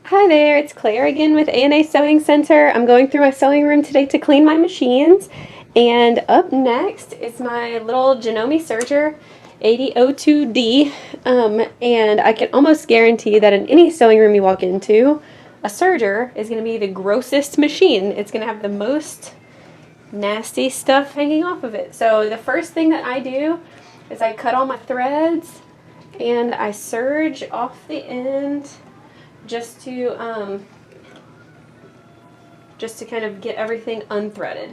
Hi there, it's Claire again with A&A Sewing Center. I'm going through my sewing room today to clean my machines. And up next is my little Janome Serger 8002D. And I can almost guarantee that in any sewing room you walk into, a serger is going to be the grossest machine. It's going to have the most nasty stuff hanging off of it. So the first thing that I do is I cut all my threads and I serge off the end just to kind of get everything unthreaded.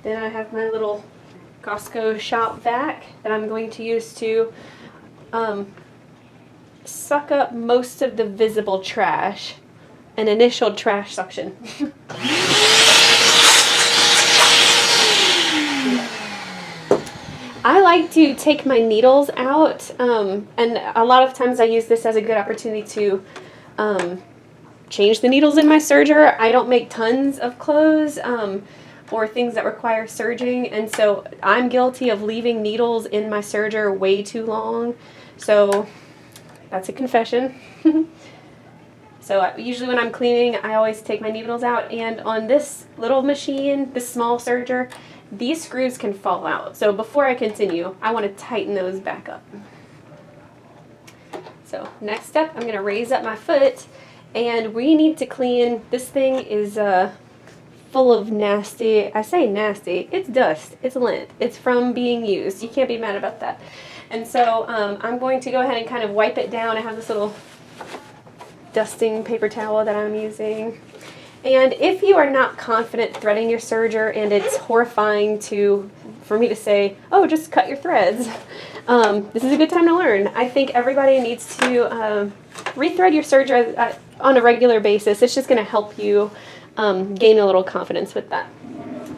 Then I have my little Costco shop vac that I'm going to use to suck up most of the visible trash, an initial trash suction. I like to take my needles out, and a lot of times I use this as a good opportunity to change the needles in my serger. I don't make tons of clothes or things that require serging, and so I'm guilty of leaving needles in my serger way too long. So that's a confession. So usually when I'm cleaning, I always take my needles out, and on this little machine, this small serger, these screws can fall out. So before I continue, I want to tighten those back up. So next step, I'm going to raise up my foot, and we need to clean. This thing is full of nasty, I say nasty, it's dust, it's lint, it's from being used. You can't be mad about that. And so I'm going to go ahead and kind of wipe it down. I have this little dusting paper towel that I'm using. And if you are not confident threading your serger and it's horrifying for me to say, oh, just cut your threads, this is a good time to learn. I think everybody needs to rethread your serger on a regular basis. It's just going to help you gain a little confidence with that.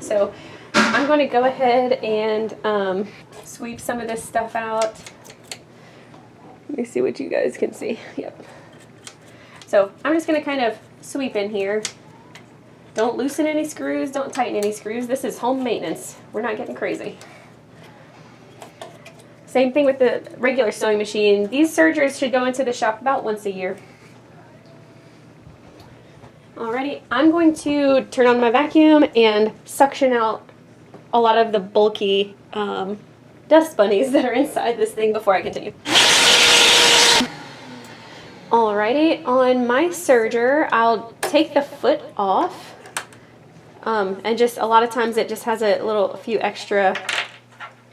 So I'm going to go ahead and sweep some of this stuff out. Let me see what you guys can see. Yep. So I'm just going to kind of sweep in here. Don't loosen any screws, don't tighten any screws. This is home maintenance. We're not getting crazy. Same thing with the regular sewing machine. These sergers should go into the shop about once a year. Alrighty, I'm going to turn on my vacuum and suction out a lot of the bulky dust bunnies that are inside this thing before I continue. Alrighty, on my serger, I'll take the foot off. And just a lot of times it just has a few extra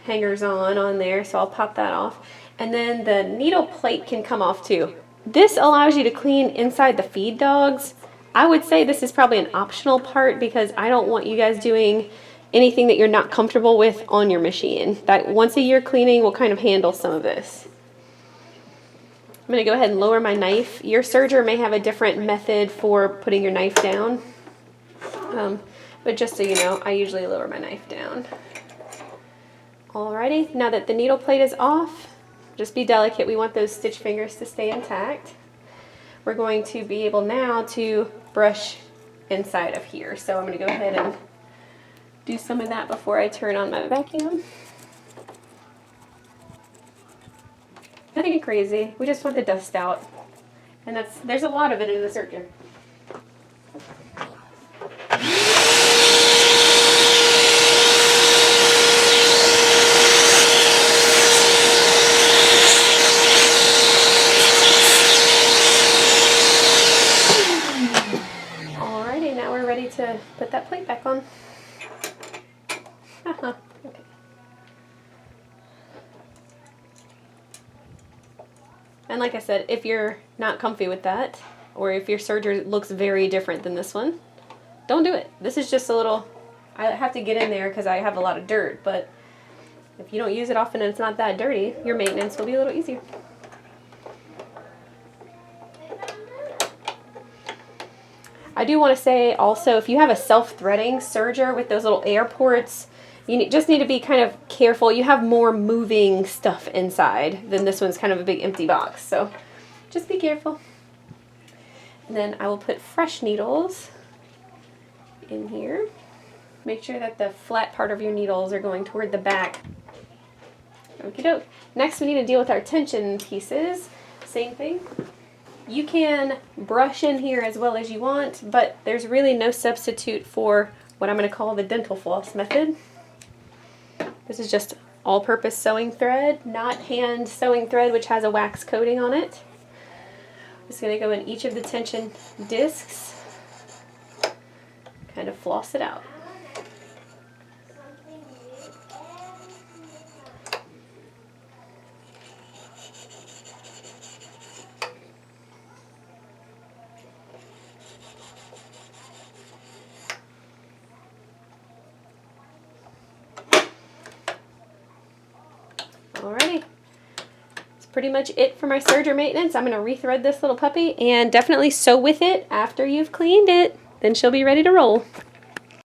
hangers on there, so I'll pop that off. And then the needle plate can come off too. This allows you to clean inside the feed dogs. I would say this is probably an optional part because I don't want you guys doing anything that you're not comfortable with on your machine. That once a year cleaning will kind of handle some of this. I'm going to go ahead and lower my knife. Your serger may have a different method for putting your knife down. But just so you know, I usually lower my knife down. Alrighty, now that the needle plate is off, just be delicate. We want those stitch fingers to stay intact. We're going to be able now to brush inside of here. So I'm going to go ahead and do some of that before I turn on my vacuum. Nothing crazy. We just want the dust out. And there's a lot of it in the serger. Alrighty, now we're ready to put that plate back on. Okay. And like I said, if you're not comfy with that, or if your serger looks very different than this one, don't do it. This is just a little, I have to get in there because I have a lot of dirt, but if you don't use it often and it's not that dirty, your maintenance will be a little easier. I do want to say also, if you have a self-threading serger with those little air ports, you just need to be kind of careful. You have more moving stuff inside than this one's kind of a big empty box. So just be careful. And then I will put fresh needles in here. Make sure that the flat part of your needles are going toward the back. Okie doke. Next we need to deal with our tension pieces. same thing. You can brush in here as well as you want, but there's really no substitute for what I'm going to call the dental floss method. This is just all-purpose sewing thread, not hand sewing thread, which has a wax coating on it. I'm just going to go in each of the tension discs, kind of floss it out. Alrighty, that's pretty much it for my serger maintenance. I'm going to rethread this little puppy and definitely sew with it after you've cleaned it. Then she'll be ready to roll.